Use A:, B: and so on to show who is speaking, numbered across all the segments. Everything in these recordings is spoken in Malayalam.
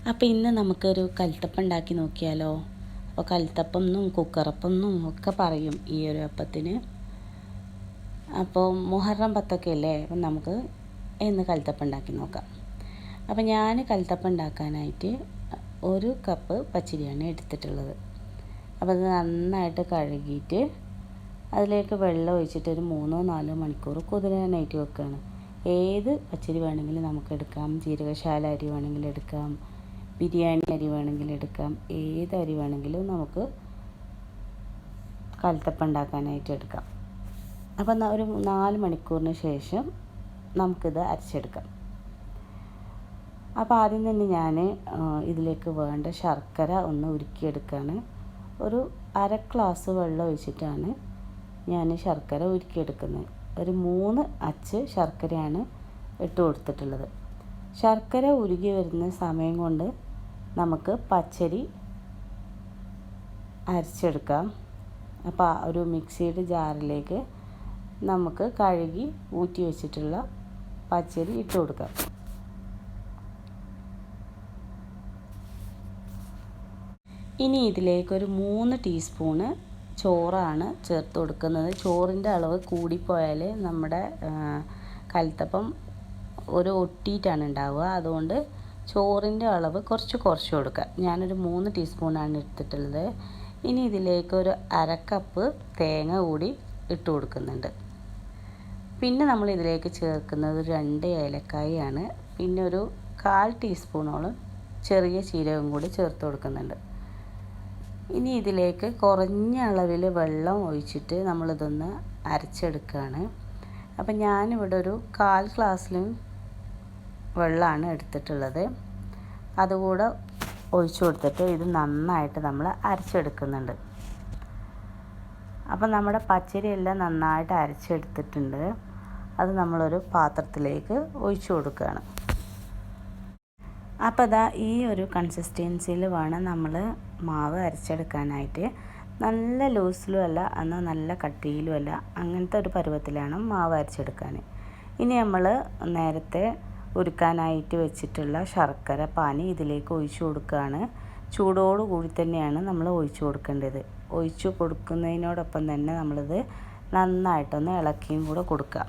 A: അപ്പോൾ ഇന്ന് നമുക്കൊരു കൽത്തപ്പം ഉണ്ടാക്കി നോക്കിയാലോ. അപ്പോൾ കൽത്തപ്പം എന്നും കുക്കറപ്പം എന്നും ഒക്കെ പറയും ഈ ഒരു അപ്പത്തിന്. അപ്പോൾ മുഹറം 10 അല്ലേ, അപ്പം നമുക്ക് ഇന്ന് കൽത്തപ്പം ഉണ്ടാക്കി നോക്കാം. അപ്പോൾ ഞാൻ കൽത്തപ്പം ഉണ്ടാക്കാനായിട്ട് 1 കപ്പ് പച്ചരിയാണ് എടുത്തിട്ടുള്ളത്. അപ്പോൾ അത് നന്നായിട്ട് കഴുകിയിട്ട് അതിലേക്ക് വെള്ളം ഒഴിച്ചിട്ട് ഒരു 3-4 മണിക്കൂർ കുതിരാനായിട്ട് വെക്കുകയാണ്. ഏത് പച്ചരി വേണമെങ്കിലും നമുക്ക് എടുക്കാം, ജീരകശാല അരി വേണമെങ്കിലും എടുക്കാം, ബിരിയാണി അരി വേണമെങ്കിലും എടുക്കാം, ഏത് അരി വേണമെങ്കിലും നമുക്ക് കൽത്തപ്പം ഉണ്ടാക്കാനായിട്ട് എടുക്കാം. അപ്പം ഒരു 4 മണിക്കൂറിന് ശേഷം നമുക്കിത് അരച്ചെടുക്കാം. അപ്പോൾ ആദ്യം തന്നെ ഞാൻ ഇതിലേക്ക് വേണ്ട ശർക്കര ഒന്ന് ഉരുക്കിയെടുക്കുകയാണ്. ഒരു 1/2 ഗ്ലാസ് വെള്ളം ഒഴിച്ചിട്ടാണ് ഞാൻ ശർക്കര ഉരുക്കിയെടുക്കുന്നത്. ഒരു 3 അച്ച് ശർക്കരയാണ് ഇട്ട് കൊടുത്തിട്ടുള്ളത്. ശർക്കര ഉരുകി വരുന്ന സമയം കൊണ്ട് നമുക്ക് പച്ചരി അരച്ചെടുക്കാം. അപ്പോൾ ഒരു മിക്സിയുടെ ജാറിലേക്ക് നമുക്ക് കഴുകി ഊറ്റി വെച്ചിട്ടുള്ള പച്ചരി ഇട്ട് കൊടുക്കാം. ഇനി ഇതിലേക്ക് ഒരു 3 ടീസ്പൂണ് ചോറാണ് ചേർത്ത് കൊടുക്കുന്നത്. ചോറിൻ്റെ അളവ് കൂടിപ്പോയാൽ നമ്മുടെ കൽത്തപ്പം ഒരു ഒട്ടിയിട്ടാണ് ഉണ്ടാവുക. അതുകൊണ്ട് ചോറിൻ്റെ അളവ് കുറച്ച് കൊടുക്കുക. ഞാനൊരു 3 ടീസ്പൂണാണ് എടുത്തിട്ടുള്ളത്. ഇനി ഇതിലേക്ക് ഒരു 1/2 കപ്പ് തേങ്ങ കൂടി ഇട്ട് കൊടുക്കുന്നുണ്ട്. പിന്നെ നമ്മൾ ഇതിലേക്ക് ചേർക്കുന്നത് 2 ഏലക്കായാണ്. പിന്നെ ഒരു 1/4 ടീസ്പൂണോളം ചെറിയ ജീരകം കൂടി ചേർത്ത് കൊടുക്കുന്നുണ്ട്. ഇനി ഇതിലേക്ക് കുറഞ്ഞ അളവിൽ വെള്ളം ഒഴിച്ചിട്ട് നമ്മളിതൊന്ന് അരച്ചെടുക്കുകയാണ്. അപ്പം ഞാനിവിടെ ഒരു 1/4 ഗ്ലാസ്സിലും വെള്ളമാണ് എടുത്തിട്ടുള്ളത്. അതുകൂടെ ഒഴിച്ചു കൊടുത്തിട്ട് ഇത് നന്നായിട്ട് നമ്മൾ അരച്ചെടുക്കുന്നുണ്ട്. അപ്പം നമ്മുടെ പച്ചരി എല്ലാം നന്നായിട്ട് അരച്ചെടുത്തിട്ടുണ്ട്. അത് നമ്മളൊരു പാത്രത്തിലേക്ക് ഒഴിച്ചു കൊടുക്കുകയാണ്. അപ്പോൾ ഇതാ ഈ ഒരു കൺസിസ്റ്റൻസിയിൽ വേണം നമ്മൾ മാവ് അരച്ചെടുക്കാനായിട്ട്. നല്ല ലൂസിലും അല്ല, എന്നാൽ നല്ല കട്ടിയിലും അല്ല, അങ്ങനത്തെ ഒരു പരുവത്തിലാണ് മാവ് അരച്ചെടുക്കാൻ. ഇനി നമ്മൾ നേരത്തെ ഉരുക്കാനായിട്ട് വെച്ചിട്ടുള്ള ശർക്കര പാനി ഇതിലേക്ക് ഒഴിച്ചു കൊടുക്കുകയാണ്. ചൂടോടുകൂടി തന്നെയാണ് നമ്മൾ ഒഴിച്ചു കൊടുക്കേണ്ടത്. ഒഴിച്ചു കൊടുക്കുന്നതിനോടൊപ്പം തന്നെ നമ്മളിത് നന്നായിട്ടൊന്ന് ഇളക്കിയും കൂടെ കൊടുക്കുക.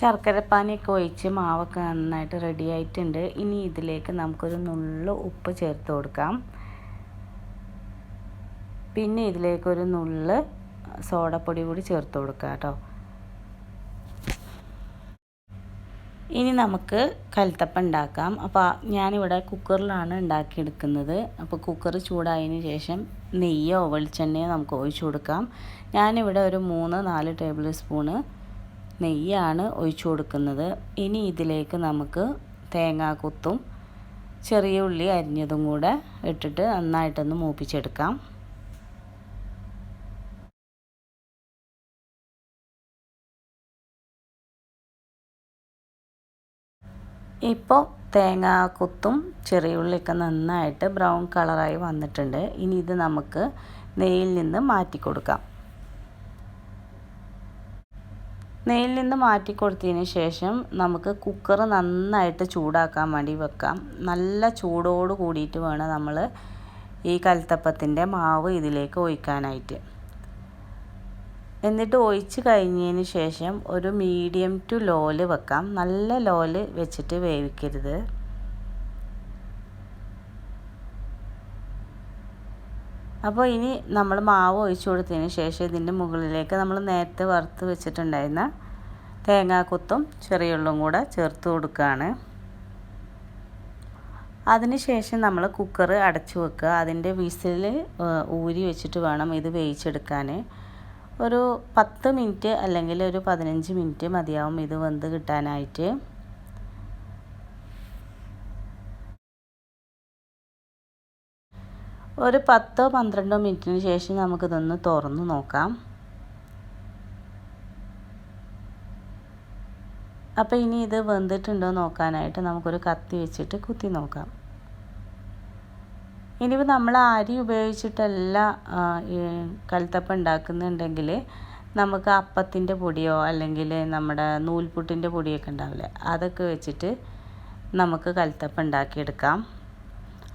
A: ശർക്കരപ്പാനിയൊക്കെ ഒഴിച്ച് മാവൊക്കെ നന്നായിട്ട് റെഡി ആയിട്ടുണ്ട്. ഇനി ഇതിലേക്ക് നമുക്കൊരു നുള്ളു ഉപ്പ് ചേർത്ത് കൊടുക്കാം. പിന്നെ ഇതിലേക്കൊരു നുള്ള് സോഡപ്പൊടി കൂടി ചേർത്ത് കൊടുക്കാം കേട്ടോ. ഇനി നമുക്ക് കൽത്തപ്പം ഉണ്ടാക്കാം. അപ്പോൾ ഞാനിവിടെ കുക്കറിലാണ് ഉണ്ടാക്കിയെടുക്കുന്നത്. അപ്പോൾ കുക്കർ ചൂടായതിന് ശേഷം നെയ്യോ വെളിച്ചെണ്ണയോ നമുക്ക് ഒഴിച്ചു കൊടുക്കാം. ഞാനിവിടെ ഒരു 3-4 ടേബിൾ സ്പൂണ് നെയ്യാണ് ഒഴിച്ചു കൊടുക്കുന്നത്. ഇനി ഇതിലേക്ക് നമുക്ക് തേങ്ങാക്കൊത്തും ചെറിയ ഉള്ളി അരിഞ്ഞതും കൂടെ ഇട്ടിട്ട് നന്നായിട്ടൊന്ന് മൂപ്പിച്ചെടുക്കാം. ഇപ്പോൾ തേങ്ങാക്കൊത്തും ചെറിയ ഉള്ളിയൊക്കെ നന്നായിട്ട് ബ്രൗൺ കളറായി വന്നിട്ടുണ്ട്. ഇനി ഇത് നമുക്ക് നെയ്യിൽ നിന്ന് മാറ്റി കൊടുക്കാം. നെയ്യിൽ നിന്ന് മാറ്റി കൊടുത്തതിന് ശേഷം നമുക്ക് കുക്കർ നന്നായിട്ട് ചൂടാക്കാൻ വേണ്ടി വെക്കാം. നല്ല ചൂടോട് കൂടിയിട്ട് വേണം നമ്മൾ ഈ കൽത്തപ്പത്തിൻ്റെ മാവ് ഇതിലേക്ക് ഒഴിക്കാനായിട്ട്. എന്നിട്ട് ഒഴിച്ച് കഴിഞ്ഞതിന് ശേഷം ഒരു മീഡിയം ടു ലോല് വെക്കാം. നല്ല ലോല് വെച്ചിട്ട് വേവിക്കരുത്. അപ്പോൾ ഇനി നമ്മൾ മാവ് ഒഴിച്ചു കൊടുത്തതിന് ശേഷം ഇതിൻ്റെ മുകളിലേക്ക് നമ്മൾ നേരത്തെ വറുത്ത് വെച്ചിട്ടുണ്ടായിരുന്ന തേങ്ങാക്കൊത്തും ചെറിയ ഉള്ളും കൂടെ ചേർത്ത് കൊടുക്കുകയാണ്. അതിന് ശേഷം നമ്മൾ കുക്കർ അടച്ചു വെക്കുക. അതിൻ്റെ വിസിൽ ഊരി വെച്ചിട്ട് വേണം ഇത് വേവിച്ചെടുക്കാൻ. ഒരു 10 മിനിറ്റ് അല്ലെങ്കിൽ ഒരു 15 മിനിറ്റ് മതിയാവും ഇത് വെന്ത് കിട്ടാനായിട്ട്. ഒരു 10-12 മിനിറ്റിന് ശേഷം നമുക്കിതൊന്ന് തുറന്ന് നോക്കാം. അപ്പോൾ ഇനി ഇത് വെന്തിട്ടുണ്ടോ നോക്കാനായിട്ട് നമുക്കൊരു കത്തി വെച്ചിട്ട് കുത്തി നോക്കാം. ഇനിയിപ്പോൾ നമ്മൾ അരി ഉപയോഗിച്ചിട്ടല്ല കൽത്തപ്പം ഉണ്ടാക്കുന്നുണ്ടെങ്കിൽ നമുക്ക് അപ്പത്തിൻ്റെ പൊടിയോ അല്ലെങ്കിൽ നമ്മുടെ നൂൽപുട്ടിൻ്റെ പൊടിയൊക്കെ ഉണ്ടാവില്ലേ, അതൊക്കെ വെച്ചിട്ട് നമുക്ക് കലത്തപ്പം ഉണ്ടാക്കിയെടുക്കാം.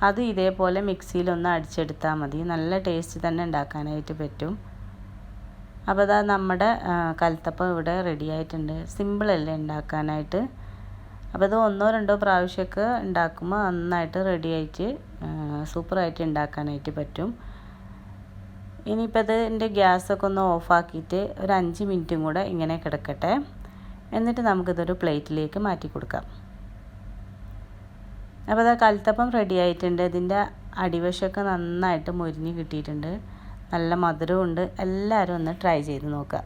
A: അത് ഇതേപോലെ മിക്സിയിലൊന്ന് അടിച്ചെടുത്താൽ മതി. നല്ല ടേസ്റ്റ് തന്നെ ഉണ്ടാക്കാനായിട്ട് പറ്റും. അപ്പോൾ അതാ നമ്മുടെ കലത്തപ്പം ഇവിടെ റെഡി ആയിട്ടുണ്ട്. സിമ്പിളല്ലേ ഉണ്ടാക്കാനായിട്ട്. അപ്പോൾ ഇത് 1-2 പ്രാവശ്യമൊക്കെ ഉണ്ടാക്കുമ്പോൾ നന്നായിട്ട് റെഡിയായിട്ട് സൂപ്പറായിട്ട് ഉണ്ടാക്കാനായിട്ട് പറ്റും. ഇനിയിപ്പോൾ ഇതിൻ്റെ ഗ്യാസൊക്കെ ഒന്ന് ഓഫാക്കിയിട്ട് ഒരു 5 മിനിറ്റും കൂടെ ഇങ്ങനെ കിടക്കട്ടെ. എന്നിട്ട് നമുക്കിതൊരു പ്ലേറ്റിലേക്ക് മാറ്റി കൊടുക്കാം. അപ്പോൾ അത് കലത്തപ്പം റെഡി ആയിട്ടുണ്ട്. ഇതിൻ്റെ അടിവശമൊക്കെ നന്നായിട്ട് മൊരിഞ്ഞ് കിട്ടിയിട്ടുണ്ട്. നല്ല മധുരമുണ്ട്. എല്ലാവരും ഒന്ന് ട്രൈ ചെയ്ത് നോക്കുക.